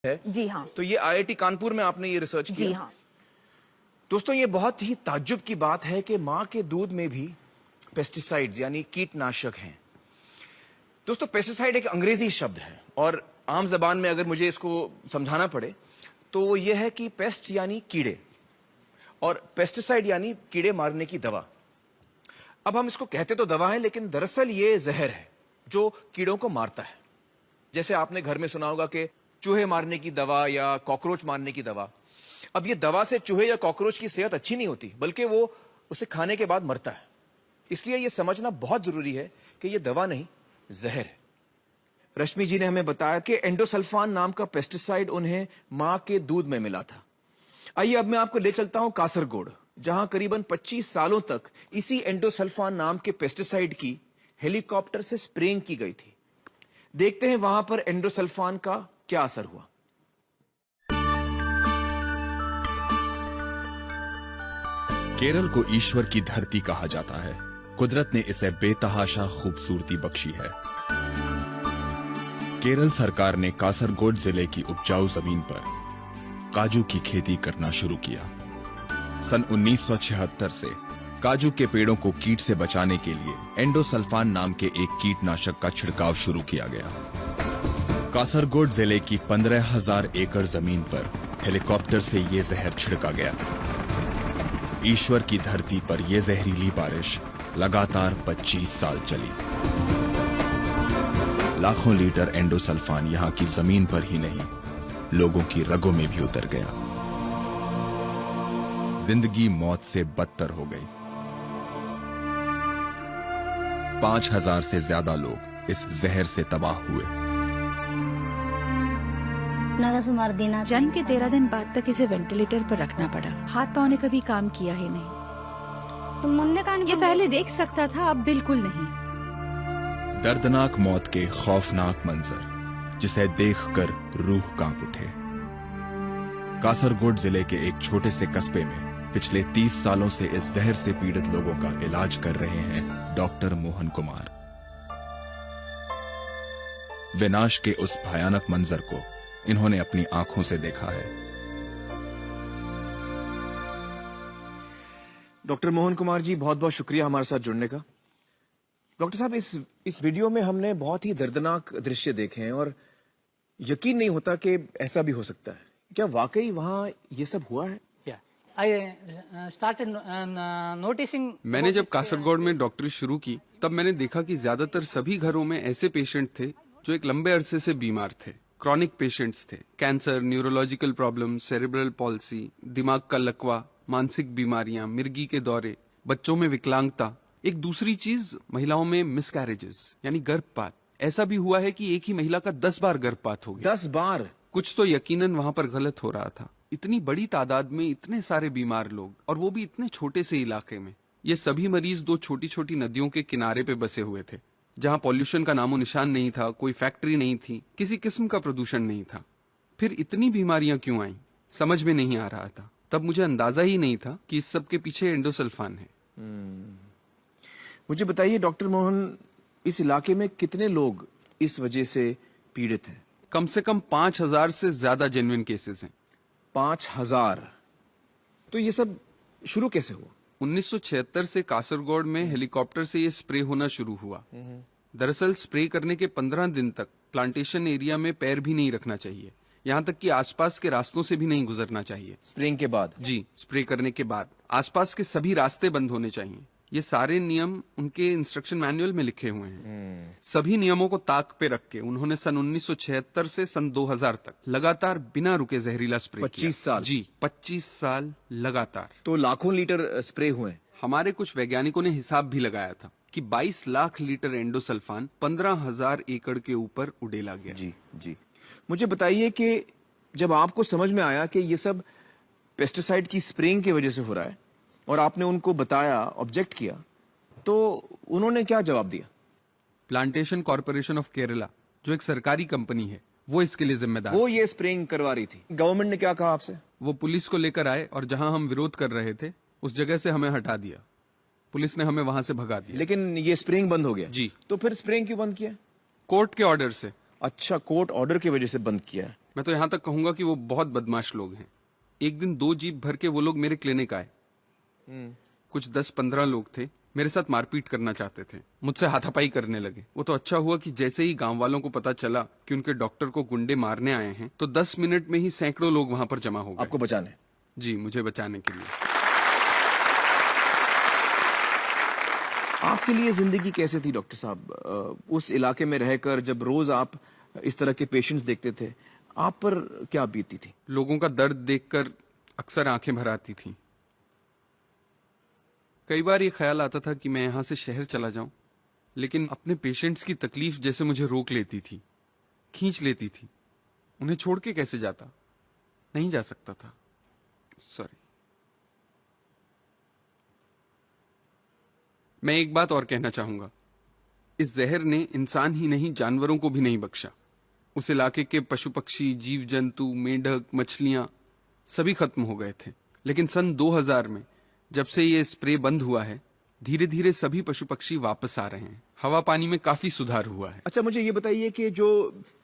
है। जी हाँ। तो ये आईआईटी कानपुर में आपने ये रिसर्च किया? जी हाँ। दोस्तों, ये बहुत ही ताज्जुब की बात है कि माँ के दूध में भी पेस्टिसाइड्स यानी कीटनाशक हैं। दोस्तों, पेस्टिसाइड एक अंग्रेजी शब्द है और आम जबान में अगर मुझे इसको समझाना पड़े तो वो ये है कि पेस्ट यानी कीड़े और पेस्टिसाइड यानी कीड़े मारने की दवा। अब हम इसको कहते तो दवा है, लेकिन दरअसल ये जहर है जो कीड़ों को मारता है। जैसे आपने घर में सुना होगा कि चूहे मारने की दवा या कॉकरोच मारने की दवा। अब ये दवा से चूहे या कॉकरोच की सेहत अच्छी नहीं होती, बल्कि वो उसे खाने के बाद मरता है। इसलिए ये समझना बहुत जरूरी है कि ये दवा नहीं, जहर है। रश्मि जी ने हमें बताया कि एंडोसल्फान नाम का पेस्टिसाइड उन्हें मां के दूध में मिला था। आइए अब मैं आपको ले चलता हूं कासरगोड, जहां करीबन 25 सालों तक इसी एंडोसल्फान नाम के पेस्टिसाइड की हेलीकॉप्टर से स्प्रेइंग की गई थी। देखते हैं वहां पर एंडोसल्फान का क्या असर हुआ। केरल को ईश्वर की धरती कहा जाता है। कुदरत ने इसे बेतहाशा खूबसूरती बख्शी है। केरल सरकार ने कासरगोड जिले की उपजाऊ जमीन पर काजू की खेती करना शुरू किया। सन 1976 से काजू के पेड़ों को कीट से बचाने के लिए एंडोसल्फान नाम के एक कीटनाशक का छिड़काव शुरू किया गया। कासरगोड जिले की 15,000 एकड़ जमीन पर हेलीकॉप्टर से यह जहर छिड़का गया। ईश्वर की धरती पर यह जहरीली बारिश लगातार 25 साल चली। लाखों लीटर एंडोसल्फान यहां की जमीन पर ही नहीं, लोगों की रगों में भी उतर गया। जिंदगी मौत से बदतर हो गई। 5,000 से ज्यादा लोग इस जहर से तबाह हुए। जन्म के 13 दिन बाद तक इसे वेंटिलेटर पर रखना पड़ा। हाथ पांव ने कभी काम किया ही नहीं। ये पहले देख सकता था, अब बिल्कुल नहीं। दर्दनाक मौत के खौफनाक मंजर जिसे देखकर रूह कांप उठे। कासरगोड जिले के एक छोटे से कस्बे में पिछले 30 सालों से इस जहर से पीड़ित लोगों का इलाज कर रहे हैं डॉक्टर मोहन कुमार। विनाश के उस भयानक मंजर को इन्होंने अपनी आंखों से देखा है। डॉक्टर मोहन कुमार जी, बहुत बहुत शुक्रिया हमारे साथ जुड़ने का। डॉक्टर साहब, इस वीडियो में हमने बहुत ही दर्दनाक दृश्य देखे हैं और यकीन नहीं होता कि ऐसा भी हो सकता है। क्या वाकई वहां ये सब हुआ है? मैंने जब कासरगोड में डॉक्टरी शुरू की तब मैंने देखा कि ज्यादातर सभी घरों में ऐसे पेशेंट थे जो एक लंबे अरसे से बीमार थे। क्रॉनिक पेशेंट्स थे। Cancer, neurological problem, cerebral palsy, दिमाग का लकवा, मानसिक बीमारियां, मिर्गी के दौरे, बच्चों में विकलांगता। एक दूसरी चीज, महिलाओं में मिसकैरेजेस यानी गर्भपात। ऐसा भी हुआ है कि एक ही महिला का 10 बार गर्भपात हो गया। 10 बार? कुछ तो यकीनन वहां पर गलत हो रहा था। इतनी बड़ी तादाद में इतने सारे बीमार लोग, और वो भी इतने छोटे से इलाके में। ये सभी मरीज 2 छोटी छोटी नदियों के किनारे पे बसे हुए थे, जहां पॉल्यूशन का नामो निशान नहीं था, कोई फैक्ट्री नहीं थी, किसी किस्म का प्रदूषण नहीं था। फिर इतनी बीमारियां क्यों आईं, समझ में नहीं आ रहा था। तब मुझे अंदाजा ही नहीं था कि इस सब के पीछे एंडोसल्फान है। मुझे बताइए डॉक्टर मोहन, इस इलाके में कितने लोग इस वजह से पीड़ित हैं? कम से कम 5,000 से ज्यादा जेन्युइन केसेस हैं। 5,000? तो ये सब शुरू कैसे हुआ? 1976 से कासरगोड में हेलीकॉप्टर से ये स्प्रे होना शुरू हुआ। दरअसल स्प्रे करने के 15 दिन तक प्लांटेशन एरिया में पैर भी नहीं रखना चाहिए, यहाँ तक कि आसपास के रास्तों से भी नहीं गुजरना चाहिए। स्प्रेइंग के बाद? जी, स्प्रे करने के बाद आसपास के सभी रास्ते बंद होने चाहिए। ये सारे नियम उनके इंस्ट्रक्शन मैनुअल में लिखे हुए हैं। सभी नियमों को ताक पे रख के उन्होंने सन 1976 से सन 2000 तक लगातार बिना रुके जहरीला स्प्रे 25 साल? जी, 25 साल लगातार। तो लाखों लीटर स्प्रे हुए? हमारे कुछ वैज्ञानिकों ने हिसाब भी लगाया था कि 22 लाख लीटर एंडोसल्फान 15,000 एकड़ के ऊपर उड़ेला गया। जी जी। मुझे बताइए कि जब आपको समझ में आया कि ये सब पेस्टिसाइड की स्प्रेइंग की वजह से हो रहा है और आपने उनको बताया, ऑब्जेक्ट किया, तो उन्होंने क्या जवाब दिया? प्लांटेशन कॉर्पोरेशन ऑफ केरला, जो एक सरकारी कंपनी है, वो इसके लिए जिम्मेदार। वो ये स्प्रेइंग करवा रही थी। गवर्नमेंट ने क्या कहा आपसे? वो पुलिस को लेकर आए और जहां हम विरोध कर रहे थे उस जगह से हमें हटा दिया। पुलिस ने हमें वहां से भगा दिया। लेकिन ये स्प्रेइंग बंद हो गया? जी। तो फिर स्प्रेइंग क्यों बंद किया? कोर्ट के ऑर्डर से। अच्छा, कोर्ट ऑर्डर की वजह से बंद किया है। मैं तो यहाँ तक कहूंगा कि वो बहुत बदमाश लोग हैं। एक दिन 2 जीप भर के वो लोग मेरे क्लिनिक आए। कुछ 10-15 लोग थे, मेरे साथ मारपीट करना चाहते थे, मुझसे हाथापाई करने लगे। वो तो अच्छा हुआ कि जैसे ही गांव वालों को पता चला कि उनके डॉक्टर को गुंडे मारने आए हैं, तो 10 मिनट में ही सैकड़ों लोग वहां पर जमा हो गए। आपको बचाने? जी, मुझे बचाने के लिए। आपके लिए जिंदगी कैसे थी डॉक्टर साहब? उस इलाके में रहकर जब रोज आप इस तरह के पेशेंट्स देखते थे, आप पर क्या बीतती थी? लोगों का दर्द देखकर अक्सर आंखें भर आती थी। कई बार ये ख्याल आता था कि मैं यहां से शहर चला जाऊं, लेकिन अपने पेशेंट्स की तकलीफ जैसे मुझे रोक लेती थी, खींच लेती थी। उन्हें छोड़ के कैसे जाता? नहीं जा सकता था। सॉरी। मैं एक बात और कहना चाहूंगा, इस जहर ने इंसान ही नहीं जानवरों को भी नहीं बख्शा। उस इलाके के पशु पक्षी, जीव जंतु, मेंढक, मछलियां सभी खत्म हो गए थे। लेकिन सन 2000 में जब से ये स्प्रे बंद हुआ है, धीरे धीरे सभी पशु पक्षी वापस आ रहे हैं। हवा पानी में काफी सुधार हुआ है। अच्छा, मुझे ये बताइए कि जो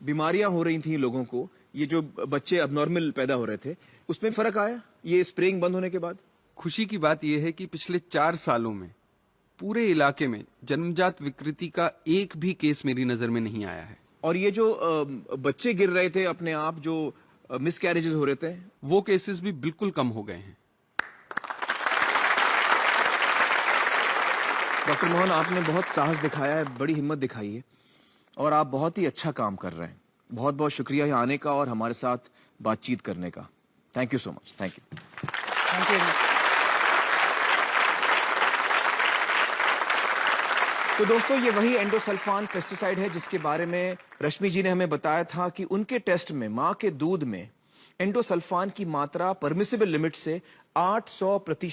बीमारियां हो रही थी लोगों को, ये जो बच्चे अबनॉर्मल पैदा हो रहे थे, उसमें फर्क आया ये स्प्रेइंग बंद होने के बाद? खुशी की बात यह है कि पिछले 4 सालों में पूरे इलाके में जन्मजात विकृति का एक भी केस मेरी नजर में नहीं आया है। और ये जो बच्चे गिर रहे थे अपने आप, जो मिसकैरेजेस हो रहे थे, वो केसेस भी बिल्कुल कम हो गए हैं। डॉक्टर मोहन, आपने बहुत साहस दिखाया है, बड़ी हिम्मत दिखाई है और आप बहुत ही अच्छा काम कर रहे हैं। बहुत बहुत शुक्रिया यहाँ आने का और हमारे साथ बातचीत करने का। Thank you so much. Thank you. Thank you. तो दोस्तों, ये वही एंडोसल्फान पेस्टिसाइड है जिसके बारे में रश्मि जी ने हमें बताया था कि उनके टेस्ट में मां के दूध में एंडोसल्फान की मात्रा परमिसिबल लिमिट से 800%